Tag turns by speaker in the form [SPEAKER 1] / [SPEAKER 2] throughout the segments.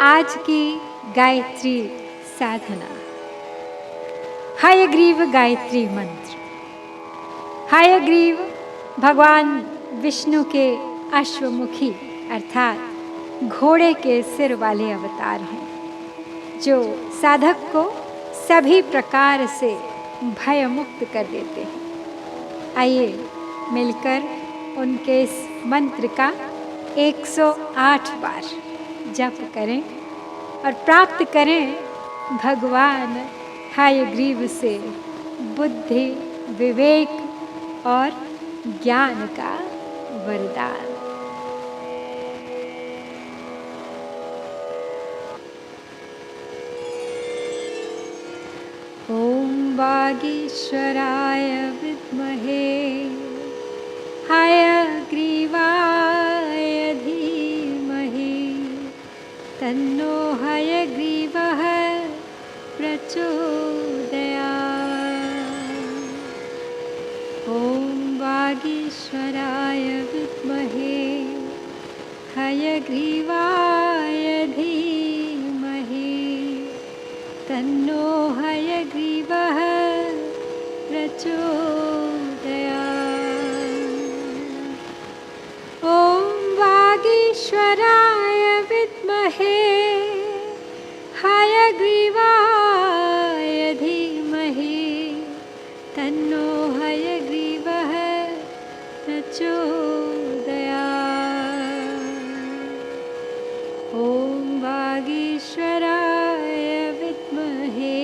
[SPEAKER 1] आज की गायत्री साधना। हयग्रीव गायत्री मंत्र। हयग्रीव भगवान विष्णु के अश्वमुखी अर्थात घोड़े के सिर वाले अवतार हैं, जो साधक को सभी प्रकार से भय मुक्त कर देते हैं। आइए मिलकर उनके इस मंत्र का 108 बार जप करें और प्राप्त करें भगवान हयग्रीव से बुद्धि, विवेक और ज्ञान का वरदान। ओम वागीश्वराय विद्महे हयग्रीवाय धीमहि तन्नो हयग्रीवः प्रचोदयात्। ओम वागीश्वराय विद्महे हयग्रीवाय धीमहि तन्नो हयग्रीवः प्रचोदयात्। ओम वागीश्वराय विद्महे हयग्रीवाय धीमहि तन्नो हयग्रीवः प्रचोदयात्। ओम वागीश्वराय विद्महे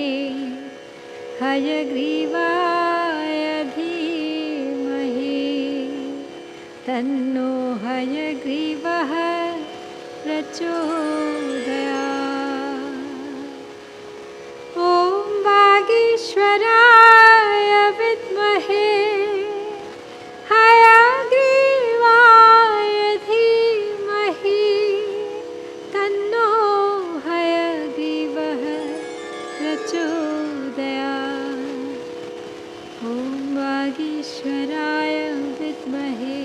[SPEAKER 1] हयग्रीवाय धीमहि तन्नो हयग्रीवः प्रचोदयात्। ओम वागीश्वराय विद्महे हयग्रीवाय धीमहि तन्नो हयग्रीवः प्रचोदयात्। ओम वागीश्वराय विद्महे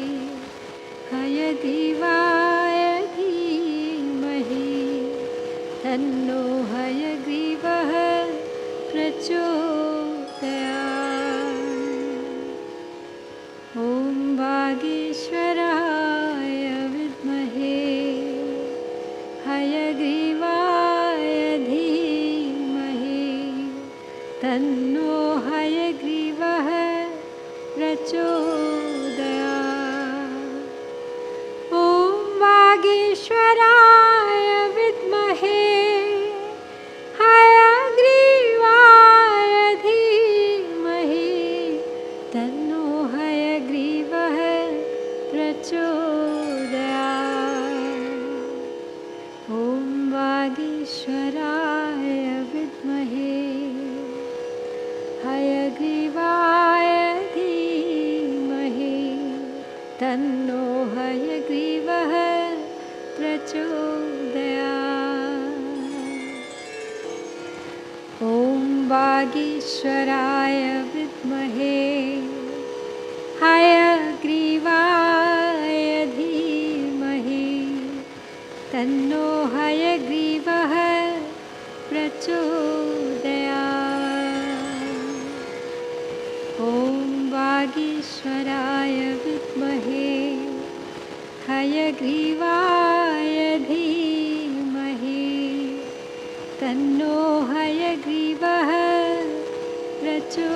[SPEAKER 1] हयग्रीवाय धीमहि तन्नो हयग्रीवः प्रचोदयात्। ओम वागीश्वराय विद्महे हयग्रीवाय धीमहि तन्नो हयग्रीवः प्रचोदयात्। ओम वागीश्वराय विद्महे हयग्रीवाय धीमहि तन्नो हयग्रीवः प्रचोदयात्। ओम वागीश्वराय विद्महे हयग्रीवाय धीमहि तन्नो हयग्रीवः प्रचोदयात्। ओम वागीश्वराय विद्महे हयग्रीवाय धीमहि तन्नो हयग्रीवः प्रचोदयात्। ओम वागीश्वराय विद्महे हयग्रीवाय धीमहि तन्नो हयग्रीवः प्रचोदयात्।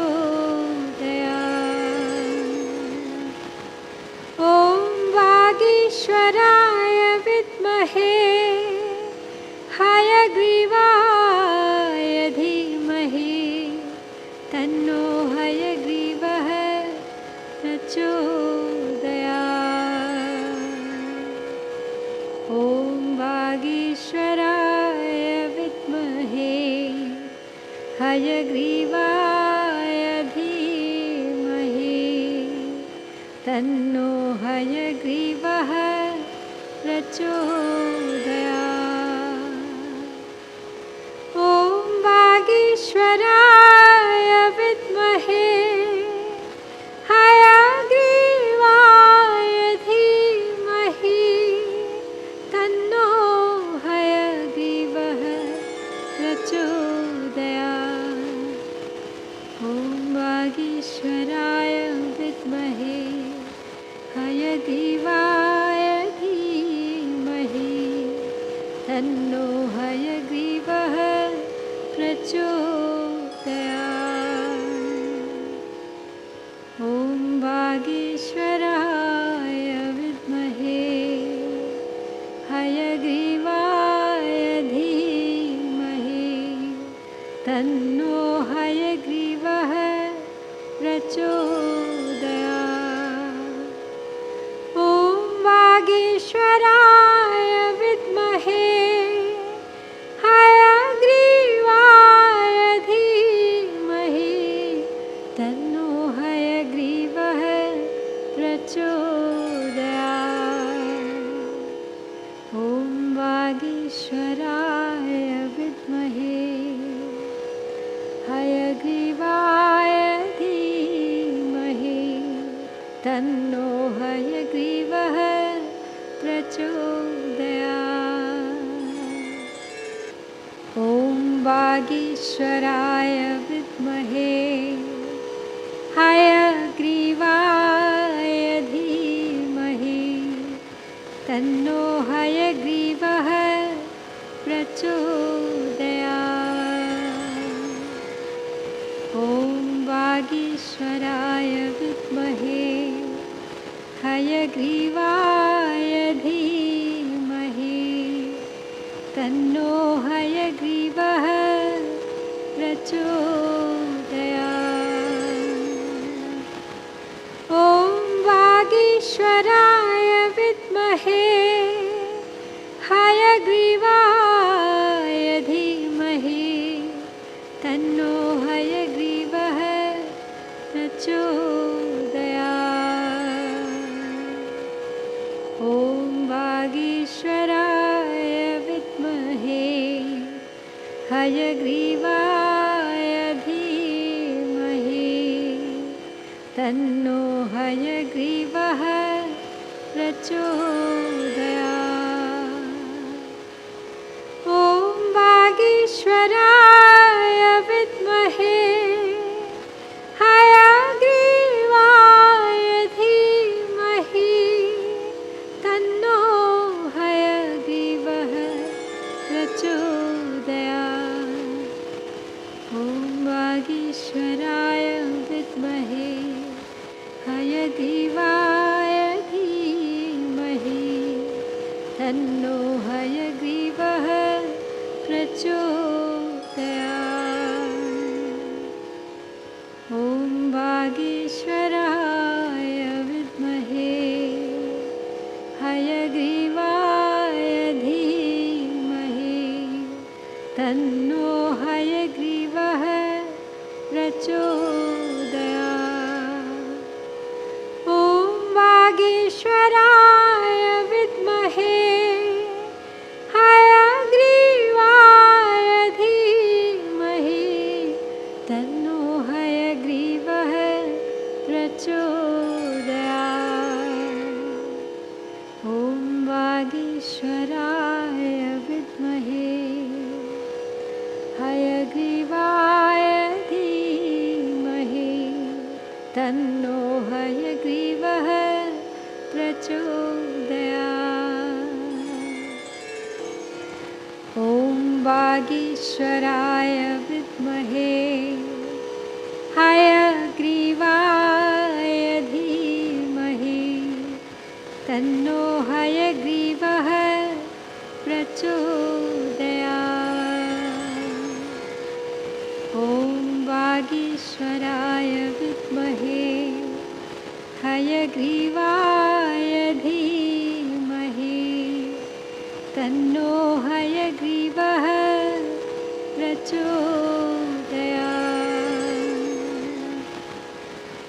[SPEAKER 1] ओम वागीश्वराय विद्महे हयग्रीवाय धीमहि तन्नो हयग्रीवः प्रचोदयात्। ओम वागीश्वराय विद्महे हयग्रीवाय धीमहि तन्नो हयग्रीवः प्रचोदयात्। ओम वागीश्वराय विद्महे हयग्रीवाय धीमहि तन्नो हयग्रीवः तन्नो हयग्रीवः प्रचोदयात्। ॐ वागीश्वराय विद्महे हयग्रीवाय धीमहि तन्नो हयग्रीवः प्रचोदयात्। ॐ वागीश्वराय विद्महे हयग्रीवाय धीमहि तन्नो हयग्रीवः प्रचोदयात्। ॐ वागीश्वराय विद्महे हयग्रीवाय धीमहि तन्नो हयग्रीवः प्रचोदयात्। ॐ वागीश्वराय विद्महे हयग्रीवाय धीमहि तन्नो हयग्रीवः प्रचोदयात्। ॐ वागीश्वराय विद्महे हयग्रीवाय धीमहि तन्नो हयग्रीवः प्रचोदयात्। ॐ वागीश्वराय विद्महे हयग्रीवाय धीमहि तन्नो हयग्रीवः प्रचोदयात्। ॐ वागीश्वराय विद्महे हयग्रीवाय धीमहि तन्नो हयग्रीवः प्रचोदयात्। ॐ वागीश्वराय विद्महे हयग्रीवाय धीमहि तन्नो हयग्रीवः प्रचोदयात्। ॐ वागीश्वराय विद्महे हयग्रीवाय धीमहि तन्नो हयग्रीवः प्रचोदयात्। ॐ वागीश्वराय विद्महे हयग्रीवाय धीमहि तन्नो हयग्रीवः प्रचोदयात्। ॐ वागीश्वराय विद्महे हयग्रीवाय धीमहि तन्नो हयग्रीवः प्रचोदयात्। ॐ वागीश्वराय विद्महे हयग्रीवाय धीमहि तन्नो हयग्रीवः प्रचोदयात्। ॐ वागीश्वराय विद्महे हयग्रीवाय धीमहि तन्नो हयग्रीवः प्रचोदयात्। ॐ वागीश्वराय विद्महे हयग्रीवाय धीमहि तन्नो हयग्रीवः प्रचोदयात्।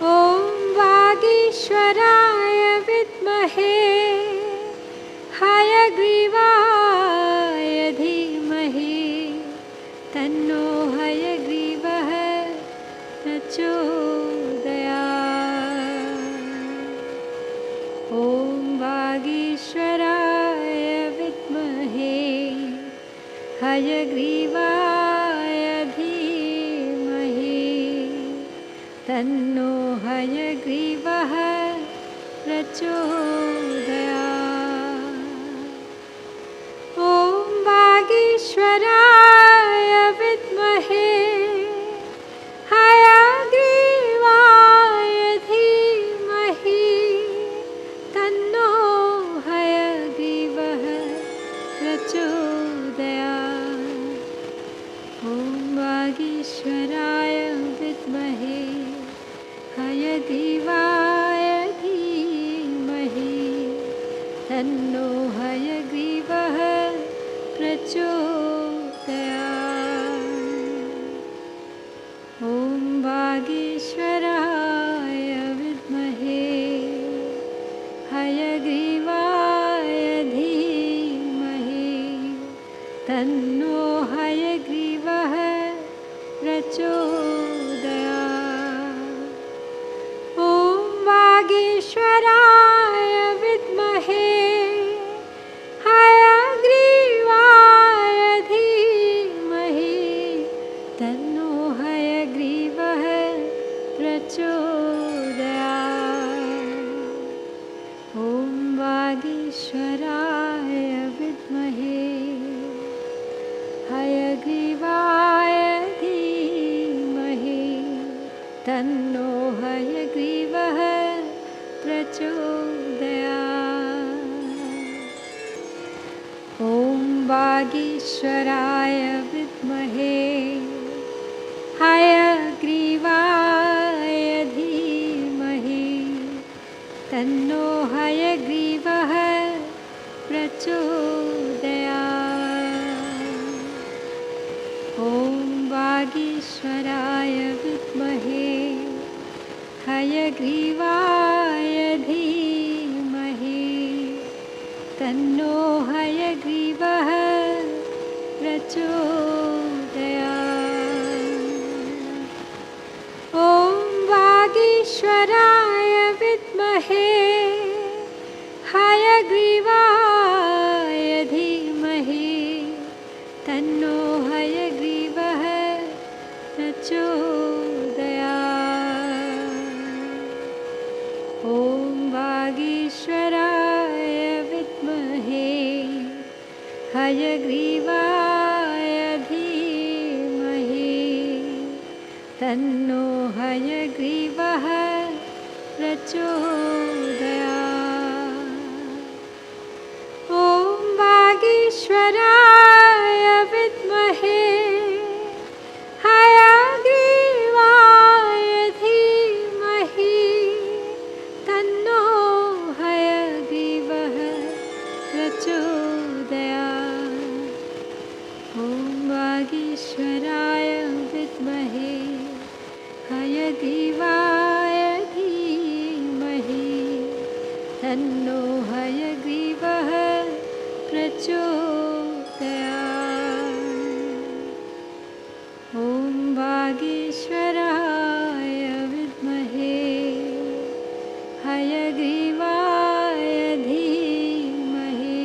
[SPEAKER 1] ॐ वागीश्वराय विद्महे हयग्रीवाय धीमहि तन्नो हयग्रीवः प्रचोदयात्। ॐ वागीश्वराय विद्महे हयग्रीवाय धीमहि तन्नो हयग्रीवः प्रचोदयात्। ॐ वागीश्वराय विद्महे हयग्रीवाय धीमहि तन्नो हयग्रीवः प्रचोदयात्। ॐ वागीश्वराय विद्महे हयग्रीवाय धीमहि तन्नो हयग्रीवः प्रचोदयात्। ॐ वागीश्वराय विद्महे हयग्रीवाय धीमहि तन्नो हयग्रीवः प्रचोदयात्। ॐ वागीश्वराय विद्महे हयग्रीवाय धीमहि तन्नो हयग्रीवः प्रचोदयात्। ॐ वागीश्वराय विद्महे हयग्रीवाय धीमहि तन्नो हयग्रीवः प्रचोदयात्। ॐ वागीश्वराय विद्महे हयग्रीवाय धीमहि तन्नो हयग्रीवः प्रचोदयात्। ॐ वागीश्वराय विद्महे हयग्रीवाय धीमहि तन्नो हयग्रीवः प्रचोदयात्। ॐ वागीश्वराय विद्महे हयग्रीवाय धीमहि तन्नो हयग्रीवः प्रचोदयात्। ॐ वागीश्वराय विद्महे हयग्रीवाय धीमहि तन्नो हयग्रीवः प्रचोदयात्। ॐ वागीश्वराय विद्महे हयग्रीवाय धीमहि तन्नो हयग्रीवः प्रचोदयात्। ॐ वागीश्वराय विद्महे हयग्रीवाय धीमहि तन्नो हयग्रीवः प्रचोदयात्। ॐ वागीश्वराय विद्महे हयग्रीवाय धीमहि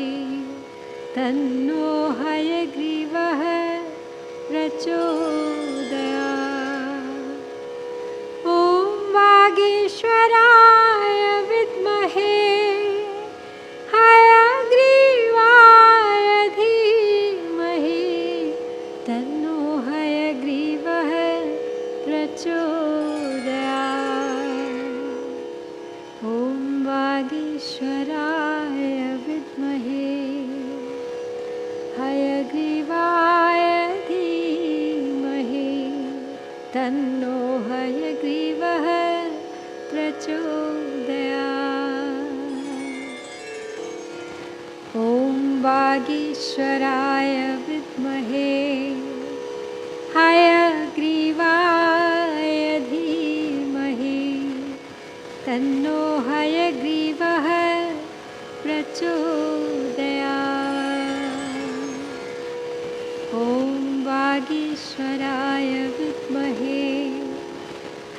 [SPEAKER 1] तन्नो हयग्रीवः प्रचोदयात्। ॐ वागीश्वराय विद्महे हयग्रीवाय धीमहि तन्नो हयग्रीवः प्रचोदयात्। ॐ वागीश्वराय विद्महे हयग्रीवाय धीमहि तन्नो हयग्रीवः प्रचोदयात्। ॐ वागीश्वराय विद्महे हयग्रीवाय धीमहि तन्नो हयग्रीवः प्रचोदयात्। ॐ वागीश्वराय विद्महे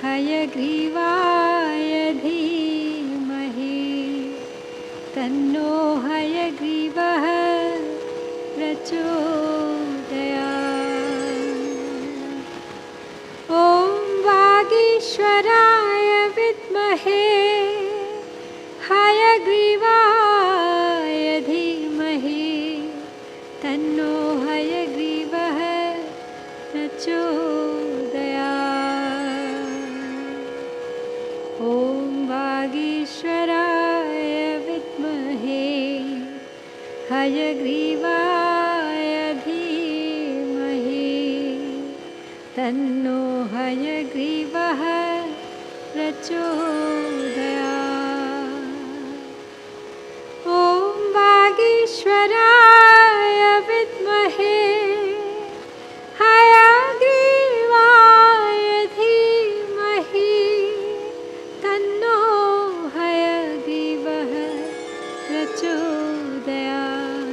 [SPEAKER 1] हयग्रीवाय धीमहि तन्नो हयग्रीवः प्रचोदयात्। ॐ वागीश्वराय विद्महे हयग्रीवाय धीमहि तन्नो हयग्रीवः प्रचोदयात्। ॐ वागीश्वराय विद्महे हयग्रीवाय धीमहि तन्नो हयग्रीवः प्रचोदयात्। ॐ वागीश्वराय विद्महे हयग्रीवाय धीमहि तन्नो हयग्रीवः प्रचोदयात्।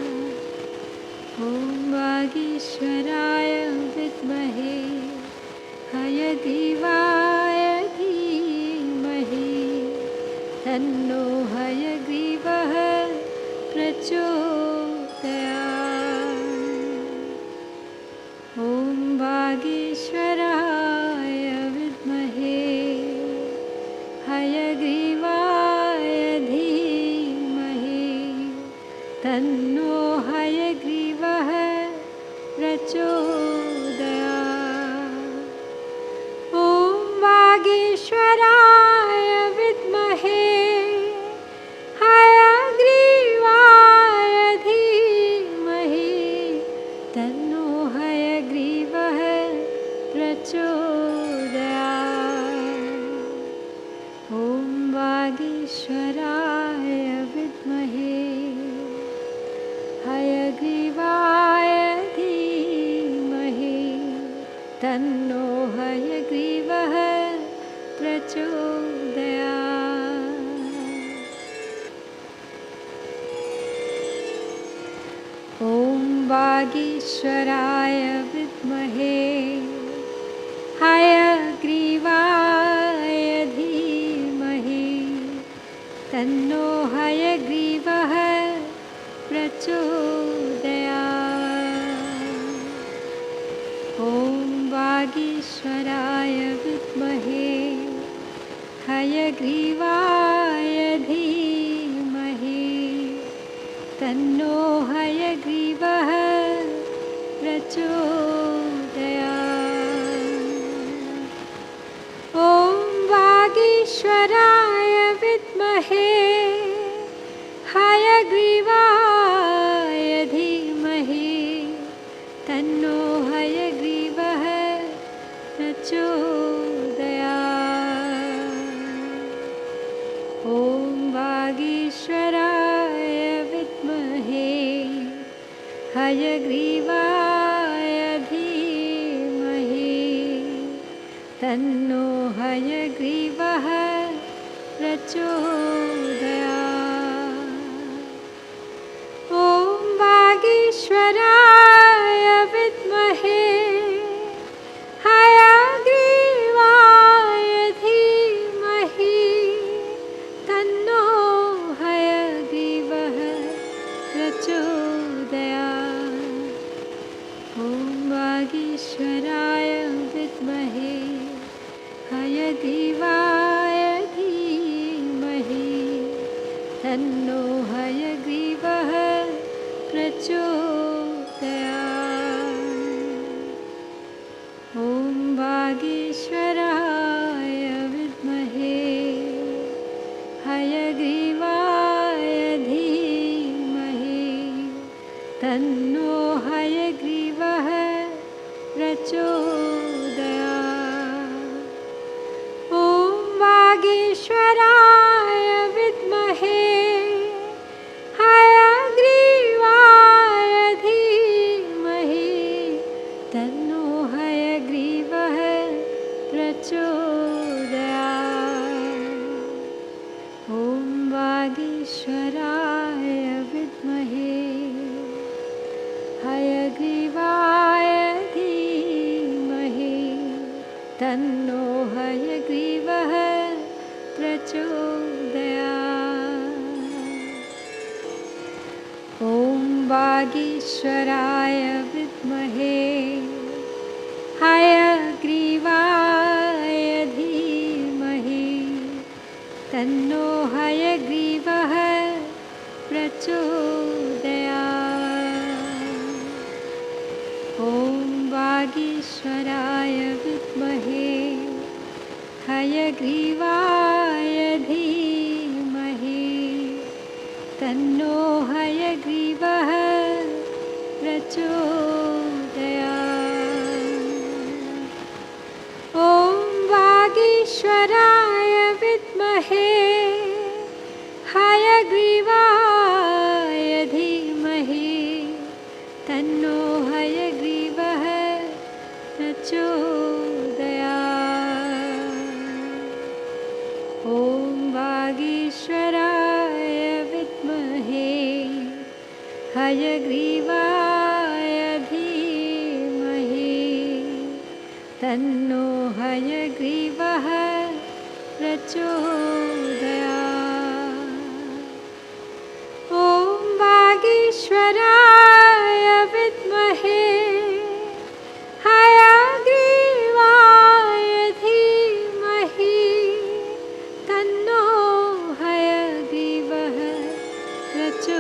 [SPEAKER 1] ॐ वागीश्वराय विद्महे हयग्रीवाय धीमहि तन्नो हयग्रीवः प्रचोदयात्। ॐ वागीश्वराय विद्महे हयग्रीवाय धीमहि तन्नो हयग्रीवः प्रचोदयात्। ॐ वागीश्वराय विद्महे हयग्रीवाय धीमहि तन्नो हयग्रीवः प्रचोदयात्। ॐ वागीश्वराय विद्महे हयग्रीवाय धीमहि तन्नो हयग्रीवः प्रचोदयात्। ॐ वागीश्वराय विद्महे हयग्रीवाय धीमहि तन्नो हयग्रीवः प्रचोदयात्। ॐ वागीश्वराय विद्महे हयग्रीवाय धीमहि तन्नो हयग्रीवः प्रचोदयात्। ॐ वागीश्वराय विद्महे हयग्रीवाय धीमहि तन्नो हयग्रीवः प्रचोदयात्। ॐ वागीश्वराय विद्महे हयग्रीवाय धीमहि तन्नो हयग्रीवः प्रचोदयात्। ॐ वागीश्वराय विद्महे हयग्रीवाय धीमहि तन्नो हयग्रीवः प्रचोदयात्। ॐ वागीश्वराय विद्महे हयग्रीवाय धीमहि तन्नो हयग्रीवः प्रचोदयात्। ॐ वागीश्वराय विद्महे हयग्रीवाय धीमहि तन्नो हयग्रीवः प्रचोदयात्। ॐ वागीश्वराय विद्महे हयग्रीवाय धीमहि तन्नो हयग्रीवः प्रचोदयात्। ॐ वागीश्वराय विद्महे हयग्रीवाय धीमहि तन्नो हयग्रीवः प्रचोदयात्। ॐ वागीश्वराय विद्महे हयग्रीवाय धीमहि तन्नो हयग्रीवः प्रचोदयात्। ॐ वागीश्वराय विद्महे हयग्रीवाय धीमहि तन्नो हयग्रीवः प्रचोदयात्। ॐ वागीश्वराय विद्महे हयग्रीवाय धीमहि तन्नो हयग्रीवः प्रचोदयात्। ॐ वागीश्वराय विद्महे हयग्रीवाय धीमहि तन्नो हयग्रीवः प्रचोदयात्। ॐ वागीश्वराय विद्महे हयग्रीवाय धीमहि तन्नो हयग्रीवः प्रचोदयात्।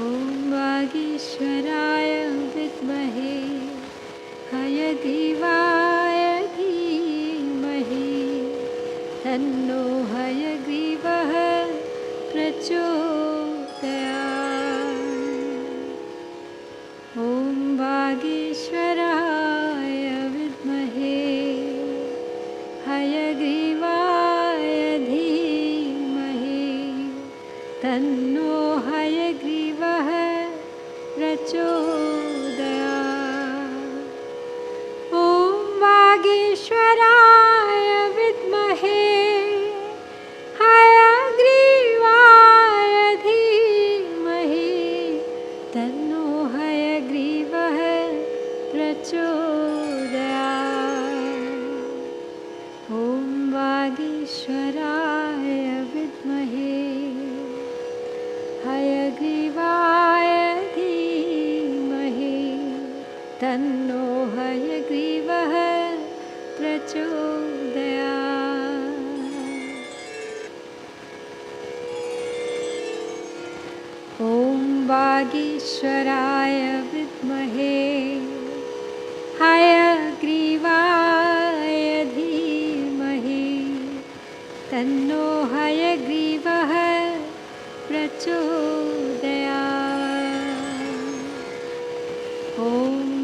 [SPEAKER 1] ॐ वागीश्वराय विद्महे हयग्रीवाय धीमहि तन्नो हयग्रीवः प्रचोदयात्। ॐ वागीश्वराय विद्महे हयग्रीवाय धीमहि तन्नो हयग्रीवः प्रचोदयात्। ॐ वागीश्वराय विद्महे हयग्रीवाय धीमहि तन्नो हयग्रीवः प्रचोदयात्। ॐ वागीश्वराय विद्महे हयग्रीवाय धीमहि तन्नो हयग्रीवः प्रचोदयात्। ॐ वागीश्वराय विद्महे हयग्रीवाय धीमहि तन्नो हयग्रीवः प्रचोदयात्। ॐ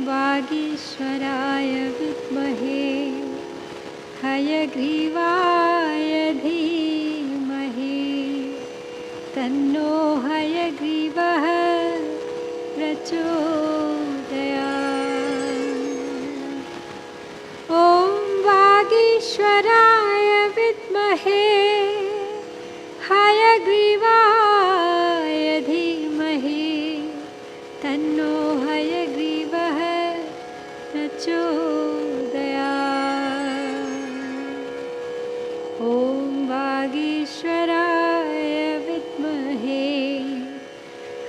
[SPEAKER 1] वागीश्वराय विद्महे हयग्रीवाय धीमहि तन्नो हयग्रीवः प्रचोदयात्। ॐ वागीश्वराय विद्महे हयग्रीवाय धीमहि तन्नो हयग्रीवः प्रचोदयात्। ॐ वागीश्वराय विद्महे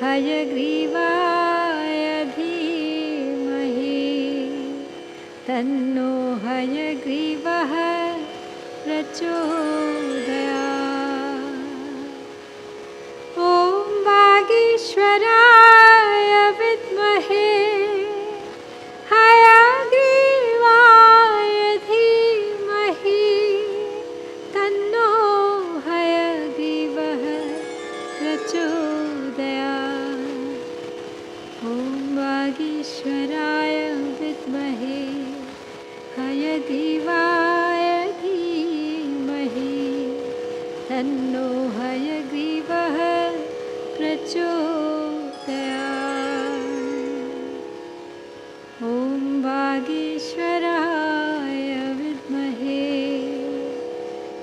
[SPEAKER 1] हयग्रीवाय धीमहि तन्नो हयग्रीवः प्रचोदयात्। ॐ वागीश्वराय विद्महे हयग्रीवाय धीमहि तन्नो हयग्रीवः प्रचोदयात्। ॐ वागीश्वराय विद्महे हयग्रीवाय धीमहि तन्नो हयग्रीवः प्रचोदयात्। ॐ वागीश्वराय विद्महे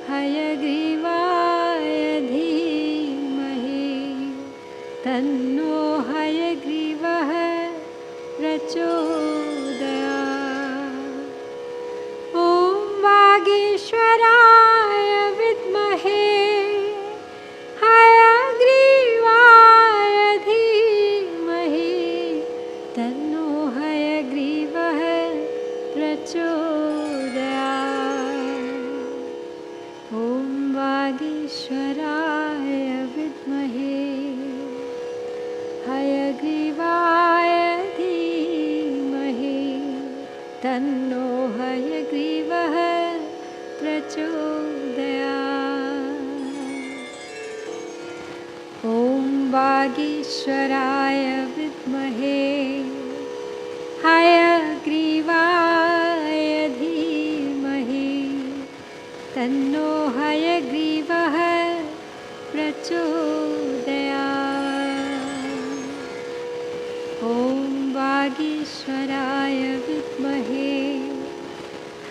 [SPEAKER 1] हयग्रीवाय धीमहि तन्नो हयग्रीवः प्रचोदयात्। ॐ वागीश्वराय विद्महे हयग्रीवाय धीमहि तन्नो हयग्रीवः प्रचोदयात्। ॐ वागीश्वराय विद्महे हयग्रीवाय धीमहि तन्नो हयग्रीवः प्रचोदयात्। ॐ वागीश्वराय विद्महे हयग्रीवाय धीमहि तन्नो हयग्रीवः प्रचोदयात्। ॐ वागीश्वराय विद्महे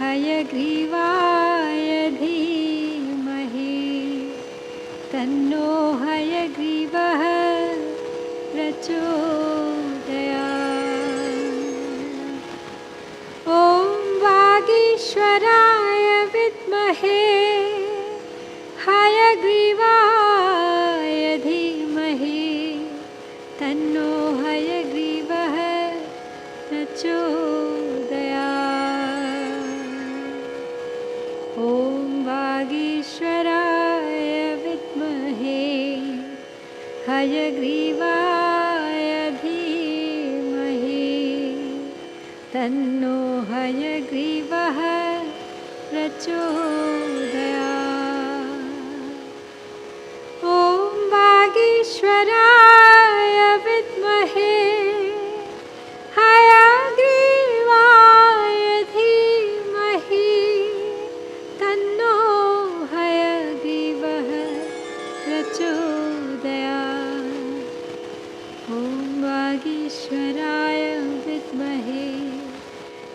[SPEAKER 1] हयग्रीवाय धीमहि तन्नो हयग्रीवः प्रचोदयात्। ॐ वागीश्वराय विद्महे हयग्रीवाय धीमहि तन्नो हयग्रीवः प्रचोदयात्। ॐ वागीश्वराय विद्महे हयग्रीवाय धीमहि तन्नो हयग्रीवः प्रचोदयात्। ॐ वागीश्वराय विद्महे हयग्रीवाय धीमहि तन्नो हयग्रीवः प्रचोदयात्। ॐ वागीश्वराय विद्महे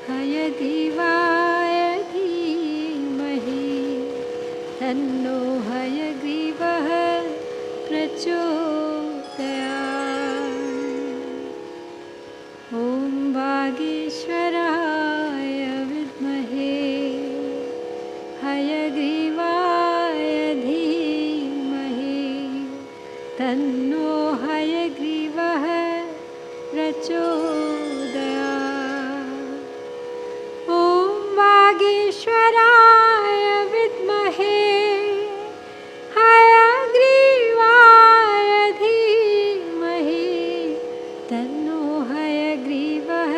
[SPEAKER 1] हयग्रीवाय धीमहि तन्नो हयग्रीवः प्रचोदयात्। ॐ वागीश्वराय विद्महे हयग्रीवाय धीमहि तन्नो हयग्रीवः प्रचोदयात्। ॐ वागीश्वराय विद्महे हयग्रीवाय धीमहि तन्नो हयग्रीवः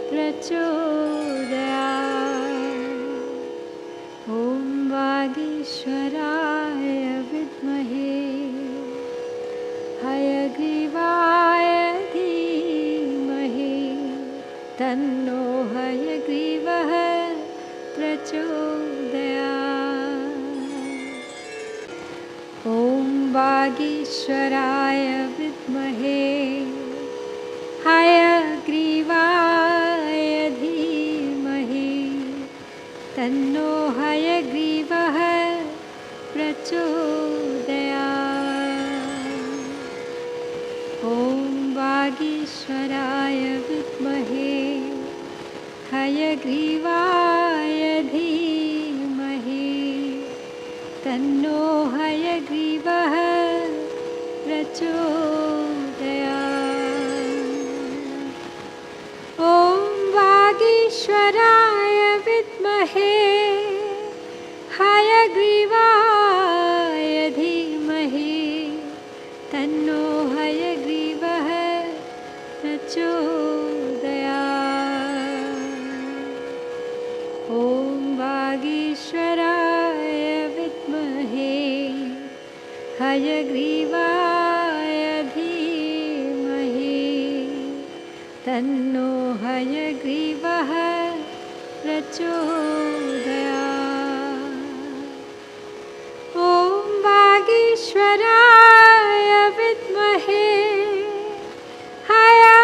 [SPEAKER 1] प्रचोदयात्। ॐ वागीश्वराय विद्महे हयग्रीवाय धीमहि तन्नो हयग्रीवः प्रचोदयात्। ॐ वागीश्वराय विद्महे हयग्रीवाय धीमहि तन्नो हयग्रीवः प्रचोदयात्। ॐ वागीश्वराय विद्महे हयग्रीवाय धीमहि तन्नो हयग्रीवः प्रचोदयात्। ॐ वागीश्वराय विद्महे हयग्रीवाय धीमहि तन्नो हयग्रीवः प्रचोदयात्। ॐ वागीश्वराय विद्महे हयग्रीवाय धीमहि तन्नो हयग्रीवः प्रचोदयात्। ॐ वागीश्वराय विद्महे हयग्रीवाय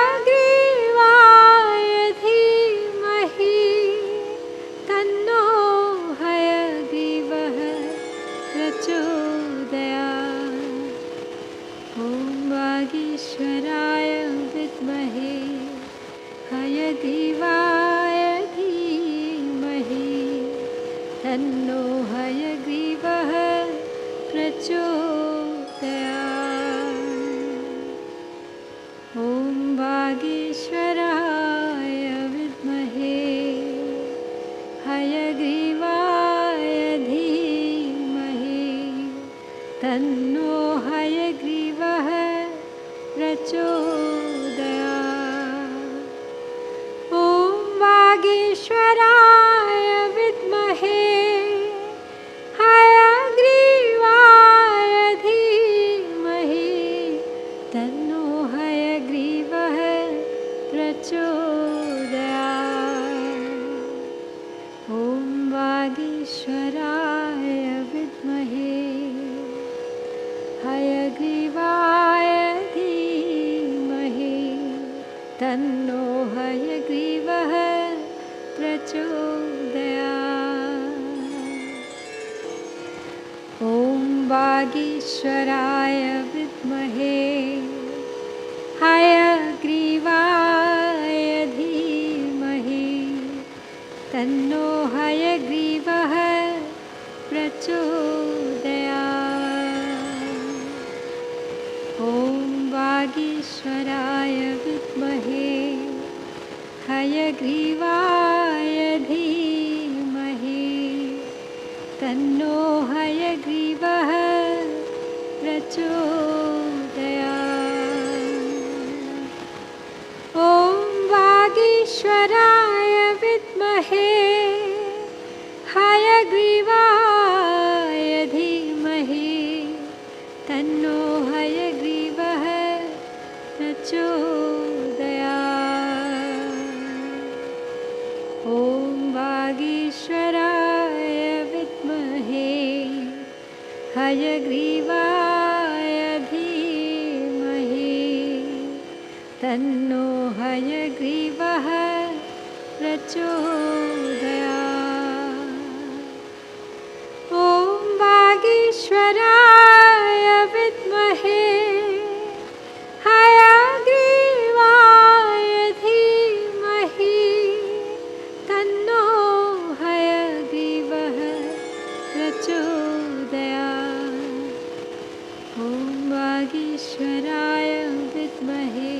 [SPEAKER 1] धीमहि तन्नो हयग्रीवः प्रचोदयात्। ॐ वागीश्वराय विद्महे हयग्रीवाय धीमहि तन्नो हयग्रीवः प्रचोदयात्। ॐ वागीश्वराय विद्महे हयग्रीवाय धीमहि तन्नो हयग्रीवः प्रचोदयात्। ॐ वागीश्वराय तन्नो हयग्रीवः प्रचोदयात्। ॐ वागीश्वराय विद्महे हयग्रीवाय धीमहि तन्नो हयग्रीवः प्रचोदयात्। ॐ वागीश्वराय विद्महे हयग्रीवाय धीमहि तन्नो हयग्रीवः प्रचोदयात्। ॐ वागीश्वराय विद्महे हयग्रीवाय धीमहि तन्नो हयग्रीवः प्रचोदयात्। ॐ वागीश्वराय विद्महे हयग्रीवाय धीमहि तन्नो हयग्रीवः प्रचोदयात्। ॐ वागीश्वराय विद्महे हयग्रीवाय धीमहि तन्नो हयग्रीवः प्रचोदयात्। ॐ वागीश्वराय विद्महे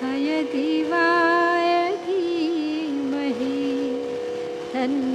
[SPEAKER 1] हयग्रीवाय धीमहि तन्नो